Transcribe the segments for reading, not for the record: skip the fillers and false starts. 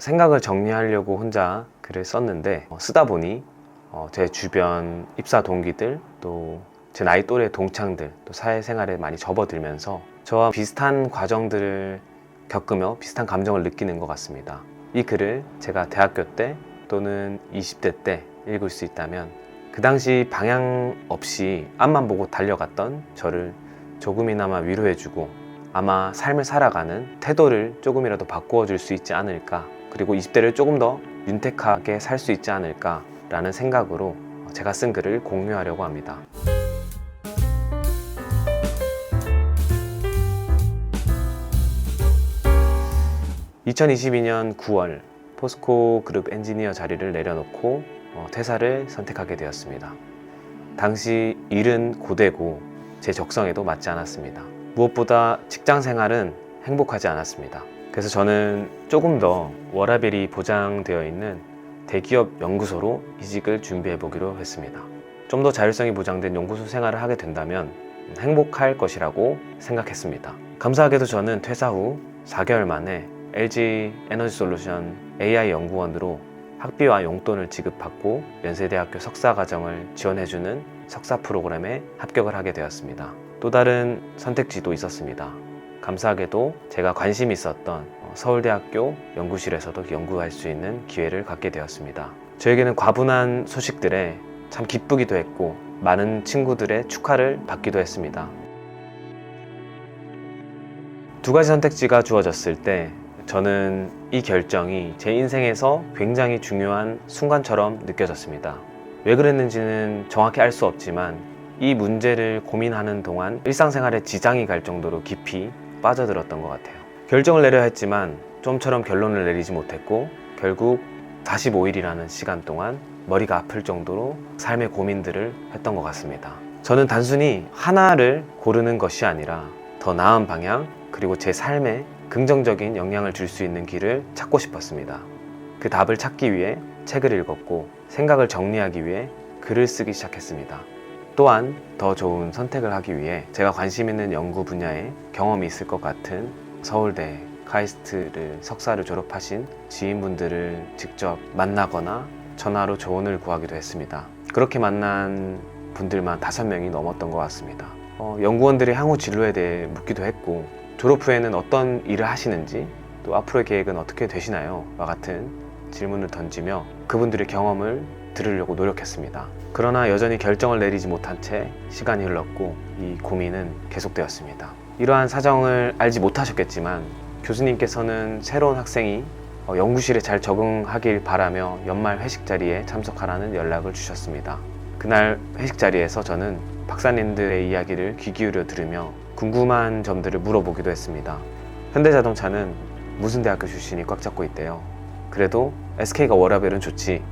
생각을 정리하려고 혼자 글을 썼는데 쓰다 보니 제 주변 입사 동기들, 또 제 나이 또래 동창들, 또 사회생활에 많이 접어들면서 저와 비슷한 과정들을 겪으며 비슷한 감정을 느끼는 것 같습니다. 이 글을 제가 대학교 때 또는 20대 때 읽을 수 있다면 그 당시 방향 없이 앞만 보고 달려갔던 저를 조금이나마 위로해주고 아마 삶을 살아가는 태도를 조금이라도 바꾸어 줄 수 있지 않을까, 그리고 20대를 조금 더 윤택하게 살 수 있지 않을까 라는 생각으로 제가 쓴 글을 공유하려고 합니다. (2022년 9월) 포스코 그룹 엔지니어 자리를 내려놓고 퇴사를 선택하게 되었습니다. 당시 일은 고되고 제 적성에도 맞지 않았습니다. 무엇보다 직장 생활은 행복하지 않았습니다. 그래서 저는 조금 더 워라밸이 보장되어 있는 대기업 연구소로 이직을 준비해 보기로 했습니다. 좀 더 자율성이 보장된 연구소 생활을 하게 된다면 행복할 것이라고 생각했습니다. 감사하게도 저는 퇴사 후 4개월 만에 LG 에너지솔루션 AI 연구원으로 학비와 용돈을 지급받고 연세대학교 석사과정을 지원해주는 석사 프로그램에 합격을 하게 되었습니다. 또 다른 선택지도 있었습니다. 감사하게도 제가 관심 있었던 서울대학교 연구실에서도 연구할 수 있는 기회를 갖게 되었습니다. 저에게는 과분한 소식들에 참 기쁘기도 했고 많은 친구들의 축하를 받기도 했습니다. 두 가지 선택지가 주어졌을 때 저는 이 결정이 제 인생에서 굉장히 중요한 순간처럼 느껴졌습니다. 왜 그랬는지는 정확히 알 수 없지만 이 문제를 고민하는 동안 일상생활에 지장이 갈 정도로 깊이 빠져들었던 것 같아요. 결정을 내려야 했지만 좀처럼 결론을 내리지 못했고 결국 45일이라는 시간 동안 머리가 아플 정도로 삶의 고민들을 했던 것 같습니다. 저는 단순히 하나를 고르는 것이 아니라 더 나은 방향, 그리고 제 삶에 긍정적인 영향을 줄 수 있는 길을 찾고 싶었습니다. 그 답을 찾기 위해 책을 읽었고 생각을 정리하기 위해 글을 쓰기 시작했습니다. 또한 더 좋은 선택을 하기 위해 제가 관심 있는 연구 분야에 경험이 있을 것 같은 서울대, 카이스트를 석사를 졸업하신 지인분들을 직접 만나거나 전화로 조언을 구하기도 했습니다. 그렇게 만난 분들만 5명이 넘었던 것 같습니다. 연구원들의 향후 진로에 대해 묻기도 했고 졸업 후에는 어떤 일을 하시는지, 또 앞으로의 계획은 어떻게 되시나요? 와 같은 질문을 던지며 그분들의 경험을 들으려고 노력했습니다. 그러나 여전히 결정을 내리지 못한 채 시간이 흘렀고 이 고민은 계속되었습니다. 이러한 사정을 알지 못하셨겠지만 교수님께서는 새로운 학생이 연구실에 잘 적응하길 바라며 연말 회식 자리에 참석하라는 연락을 주셨습니다. 그날 회식 자리에서 저는 박사님들의 이야기를 귀 기울여 들으며 궁금한 점들을 물어보기도 했습니다. 현대자동차는 무슨 대학교 출신이 꽉 잡고 있대요. 그래도 SK가 워라밸은 좋지.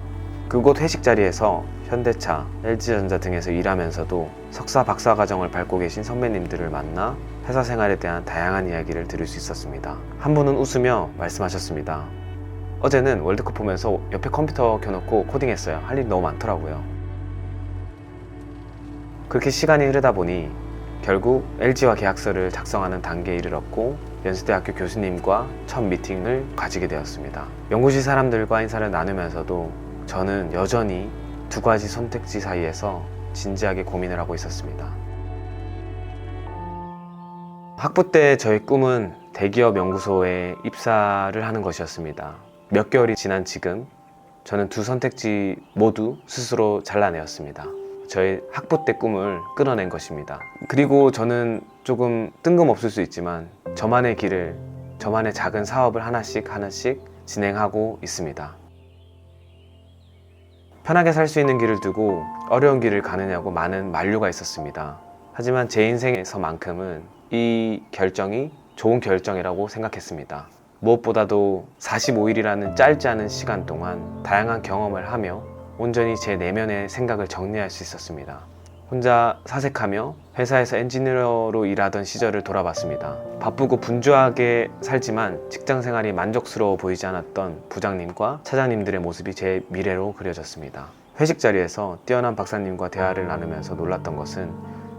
그곳 회식 자리에서 현대차, LG전자 등에서 일하면서도 석사, 박사 과정을 밟고 계신 선배님들을 만나 회사 생활에 대한 다양한 이야기를 들을 수 있었습니다. 한 분은 웃으며 말씀하셨습니다. 어제는 월드컵 보면서 옆에 컴퓨터 켜놓고 코딩했어요. 할 일이 너무 많더라고요. 그렇게 시간이 흐르다 보니 결국 LG와 계약서를 작성하는 단계에 이르렀고 연세대학교 교수님과 첫 미팅을 가지게 되었습니다. 연구실 사람들과 인사를 나누면서도 저는 여전히 두 가지 선택지 사이에서 진지하게 고민을 하고 있었습니다. 학부 때 저의 꿈은 대기업 연구소에 입사를 하는 것이었습니다. 몇 개월이 지난 지금 저는 두 선택지 모두 스스로 잘라내었습니다. 저의 학부 때 꿈을 끊어낸 것입니다. 그리고 저는 조금 뜬금없을 수 있지만 저만의 길을, 저만의 작은 사업을 하나씩 진행하고 있습니다. 편하게 살 수 있는 길을 두고 어려운 길을 가느냐고 많은 만류가 있었습니다. 하지만 제 인생에서만큼은 이 결정이 좋은 결정이라고 생각했습니다. 무엇보다도 45일이라는 짧지 않은 시간 동안 다양한 경험을 하며 온전히 제 내면의 생각을 정리할 수 있었습니다. 혼자 사색하며 회사에서 엔지니어로 일하던 시절을 돌아봤습니다. 바쁘고 분주하게 살지만 직장 생활이 만족스러워 보이지 않았던 부장님과 차장님들의 모습이 제 미래로 그려졌습니다. 회식 자리에서 뛰어난 박사님과 대화를 나누면서 놀랐던 것은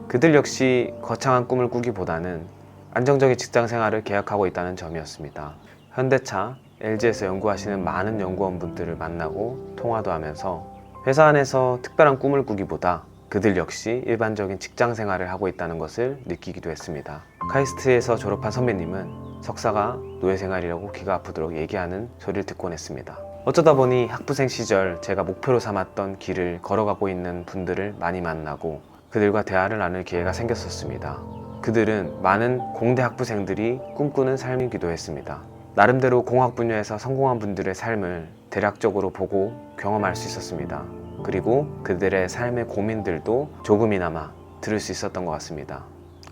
그들 역시 거창한 꿈을 꾸기보다는 안정적인 직장 생활을 계획하고 있다는 점이었습니다. 현대차, LG에서 연구하시는 많은 연구원분들을 만나고 통화도 하면서 회사 안에서 특별한 꿈을 꾸기보다 그들 역시 일반적인 직장 생활을 하고 있다는 것을 느끼기도 했습니다. 카이스트에서 졸업한 선배님은 석사가 노예 생활이라고 귀가 아프도록 얘기하는 소리를 듣곤 했습니다. 어쩌다 보니 학부생 시절 제가 목표로 삼았던 길을 걸어가고 있는 분들을 많이 만나고 그들과 대화를 나눌 기회가 생겼었습니다. 그들은 많은 공대 학부생들이 꿈꾸는 삶이기도 했습니다. 나름대로 공학 분야에서 성공한 분들의 삶을 대략적으로 보고 경험할 수 있었습니다. 그리고 그들의 삶의 고민들도 조금이나마 들을 수 있었던 것 같습니다.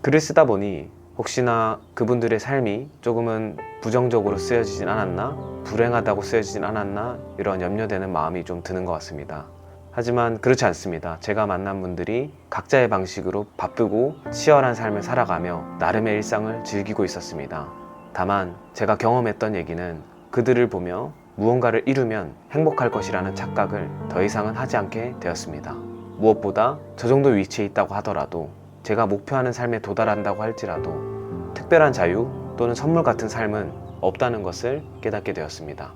글을 쓰다 보니 혹시나 그분들의 삶이 조금은 부정적으로 쓰여지진 않았나? 불행하다고 쓰여지진 않았나? 이런 염려되는 마음이 좀 드는 것 같습니다. 하지만 그렇지 않습니다. 제가 만난 분들이 각자의 방식으로 바쁘고 치열한 삶을 살아가며 나름의 일상을 즐기고 있었습니다. 다만 제가 경험했던 얘기는 그들을 보며 무언가를 이루면 행복할 것이라는 착각을 더 이상은 하지 않게 되었습니다. 무엇보다 저 정도 위치에 있다고 하더라도 제가 목표하는 삶에 도달한다고 할지라도 특별한 자유 또는 선물 같은 삶은 없다는 것을 깨닫게 되었습니다.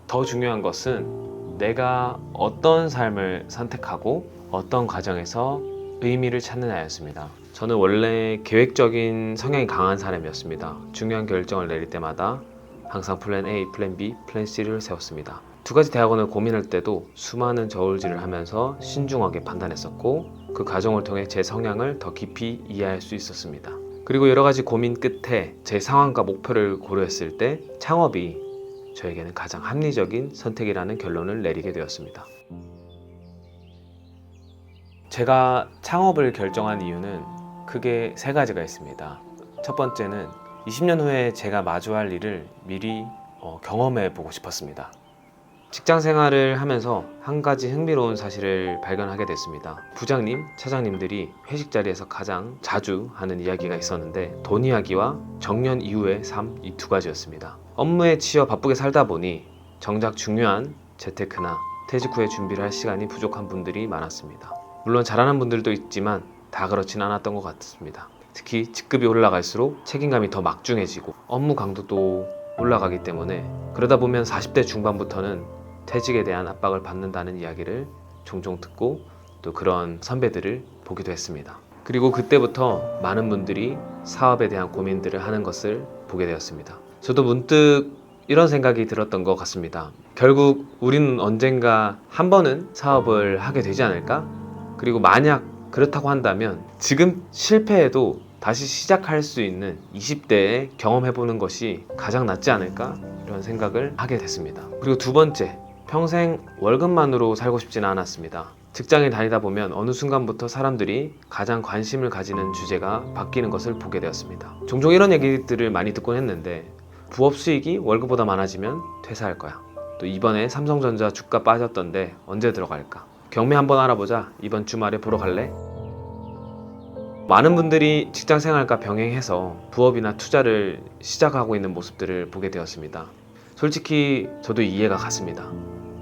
더 중요한 것은 내가 어떤 삶을 선택하고 어떤 과정에서 의미를 찾느냐였습니다. 저는 원래 계획적인 성향이 강한 사람이었습니다. 중요한 결정을 내릴 때마다 항상 플랜 A, 플랜 B, 플랜 C를 세웠습니다. 두 가지 대학원을 고민할 때도 수많은 저울질을 하면서 신중하게 판단했었고 그 과정을 통해 제 성향을 더 깊이 이해할 수 있었습니다. 그리고 여러 가지 고민 끝에 제 상황과 목표를 고려했을 때 창업이 저에게는 가장 합리적인 선택이라는 결론을 내리게 되었습니다. 제가 창업을 결정한 이유는 크게 세 가지가 있습니다. 첫 번째는 20년 후에 제가 마주할 일을 미리 경험해 보고 싶었습니다. 직장 생활을 하면서 한 가지 흥미로운 사실을 발견하게 됐습니다. 부장님, 차장님들이 회식 자리에서 가장 자주 하는 이야기가 있었는데 돈 이야기와 정년 이후의 삶, 이 두 가지였습니다. 업무에 치여 바쁘게 살다 보니 정작 중요한 재테크나 퇴직 후에 준비를 할 시간이 부족한 분들이 많았습니다. 물론 잘하는 분들도 있지만 다 그렇진 않았던 것 같습니다. 특히 직급이 올라갈수록 책임감이 더 막중해지고 업무 강도도 올라가기 때문에 그러다 보면 40대 중반부터는 퇴직에 대한 압박을 받는다는 이야기를 종종 듣고 또 그런 선배들을 보기도 했습니다. 그리고 그때부터 많은 분들이 사업에 대한 고민들을 하는 것을 보게 되었습니다. 저도 문득 이런 생각이 들었던 것 같습니다. 결국 우리는 언젠가 한 번은 사업을 하게 되지 않을까? 그리고 만약 그렇다고 한다면 지금 실패해도 다시 시작할 수 있는 20대에 경험해보는 것이 가장 낫지 않을까? 이런 생각을 하게 됐습니다. 그리고 두 번째, 평생 월급만으로 살고 싶지는 않았습니다. 직장에 다니다 보면 어느 순간부터 사람들이 가장 관심을 가지는 주제가 바뀌는 것을 보게 되었습니다. 종종 이런 얘기들을 많이 듣곤 했는데 부업 수익이 월급보다 많아지면 퇴사할 거야. 또 이번에 삼성전자 주가 빠졌던데 언제 들어갈까? 경매 한번 알아보자. 이번 주말에 보러 갈래? 많은 분들이 직장 생활과 병행해서 부업이나 투자를 시작하고 있는 모습들을 보게 되었습니다. 솔직히 저도 이해가 갔습니다.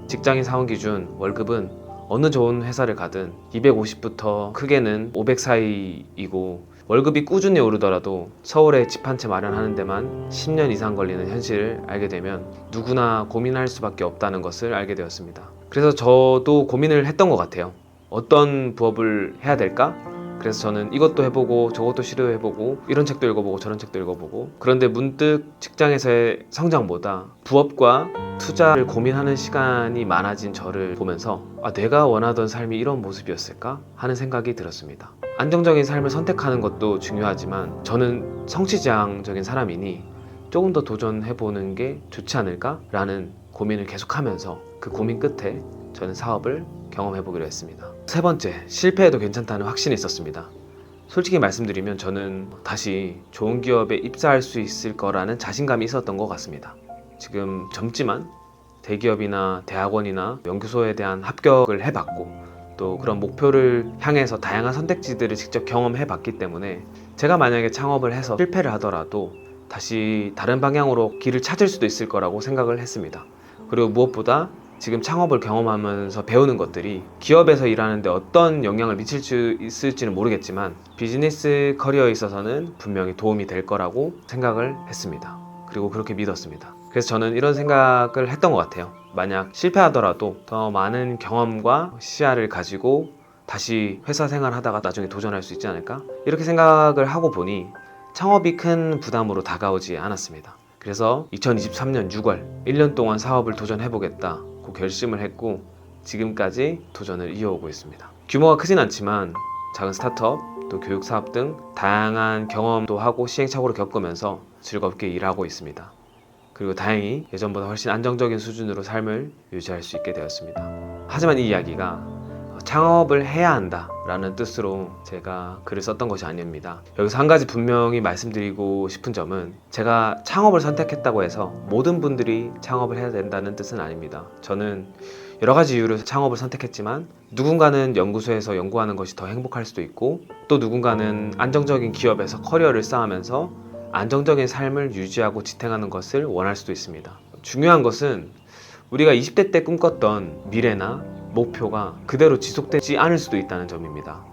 직장인 사원 기준 월급은 어느 좋은 회사를 가든 250부터 크게는 500 사이이고 월급이 꾸준히 오르더라도 서울에 집 한 채 마련하는 데만 10년 이상 걸리는 현실을 알게 되면 누구나 고민할 수밖에 없다는 것을 알게 되었습니다. 그래서 저도 고민을 했던 것 같아요. 어떤 부업을 해야 될까? 그래서 저는 이것도 해보고 저것도 시도해보고 이런 책도 읽어보고 저런 책도 읽어보고 그런데 문득 직장에서의 성장보다 부업과 투자를 고민하는 시간이 많아진 저를 보면서 내가 원하던 삶이 이런 모습이었을까? 하는 생각이 들었습니다. 안정적인 삶을 선택하는 것도 중요하지만 저는 성취지향적인 사람이니 조금 더 도전해보는 게 좋지 않을까? 라는 고민을 계속하면서 그 고민 끝에 저는 사업을 경험해보기로 했습니다. 세 번째, 실패해도 괜찮다는 확신이 있었습니다. 솔직히 말씀드리면 저는 다시 좋은 기업에 입사할 수 있을 거라는 자신감이 있었던 것 같습니다. 지금 젊지만 대기업이나 대학원이나 연구소에 대한 합격을 해봤고 또 그런 목표를 향해서 다양한 선택지들을 직접 경험해봤기 때문에 제가 만약에 창업을 해서 실패를 하더라도 다시 다른 방향으로 길을 찾을 수도 있을 거라고 생각을 했습니다. 그리고 무엇보다 지금 창업을 경험하면서 배우는 것들이 기업에서 일하는데 어떤 영향을 미칠 수 있을지는 모르겠지만 비즈니스 커리어에 있어서는 분명히 도움이 될 거라고 생각을 했습니다. 그리고 그렇게 믿었습니다. 그래서 저는 이런 생각을 했던 것 같아요. 만약 실패하더라도 더 많은 경험과 시야를 가지고 다시 회사 생활하다가 나중에 도전할 수 있지 않을까? 이렇게 생각을 하고 보니 창업이 큰 부담으로 다가오지 않았습니다. 그래서 2023년 6월 1년 동안 사업을 도전해보겠다고 결심을 했고 지금까지 도전을 이어오고 있습니다. 규모가 크진 않지만 작은 스타트업, 또 교육 사업 등 다양한 경험도 하고 시행착오를 겪으면서 즐겁게 일하고 있습니다. 그리고 다행히 예전보다 훨씬 안정적인 수준으로 삶을 유지할 수 있게 되었습니다. 하지만 이 이야기가 창업을 해야 한다라는 뜻으로 제가 글을 썼던 것이 아닙니다. 여기서 한 가지 분명히 말씀드리고 싶은 점은 제가 창업을 선택했다고 해서 모든 분들이 창업을 해야 된다는 뜻은 아닙니다. 저는 여러 가지 이유로 창업을 선택했지만 누군가는 연구소에서 연구하는 것이 더 행복할 수도 있고 또 누군가는 안정적인 기업에서 커리어를 쌓으면서 안정적인 삶을 유지하고 지탱하는 것을 원할 수도 있습니다. 중요한 것은 우리가 20대 때 꿈꿨던 미래나 목표가 그대로 지속되지 않을 수도 있다는 점입니다.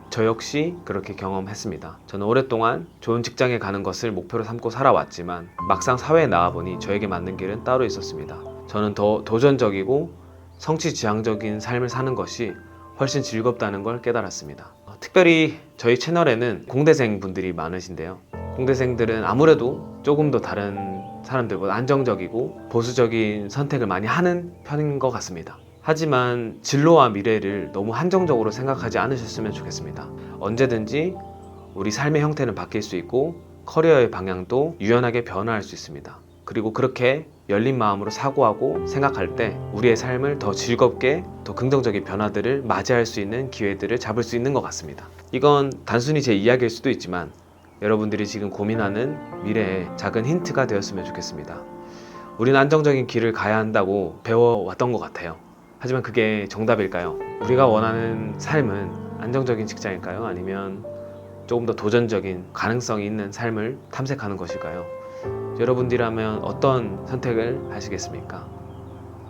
저 역시 그렇게 경험했습니다. 저는 오랫동안 좋은 직장에 가는 것을 목표로 삼고 살아왔지만 막상 사회에 나와보니 저에게 맞는 길은 따로 있었습니다. 저는 더 도전적이고 성취지향적인 삶을 사는 것이 훨씬 즐겁다는 걸 깨달았습니다. 특별히 저희 채널에는 공대생 분들이 많으신데요. 공대생들은 아무래도 조금 더 다른 사람들보다 안정적이고 보수적인 선택을 많이 하는 편인 것 같습니다. 하지만 진로와 미래를 너무 한정적으로 생각하지 않으셨으면 좋겠습니다. 언제든지 우리 삶의 형태는 바뀔 수 있고 커리어의 방향도 유연하게 변화할 수 있습니다. 그리고 그렇게 열린 마음으로 사고하고 생각할 때 우리의 삶을 더 즐겁게 더 긍정적인 변화들을 맞이할 수 있는 기회들을 잡을 수 있는 것 같습니다. 이건 단순히 제 이야기일 수도 있지만 여러분들이 지금 고민하는 미래에 작은 힌트가 되었으면 좋겠습니다. 우리는 안정적인 길을 가야 한다고 배워왔던 것 같아요. 하지만 그게 정답일까요? 우리가 원하는 삶은 안정적인 직장일까요? 아니면 조금 더 도전적인 가능성이 있는 삶을 탐색하는 것일까요? 여러분들이라면 어떤 선택을 하시겠습니까?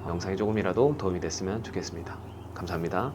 영상이 조금이라도 도움이 됐으면 좋겠습니다. 감사합니다.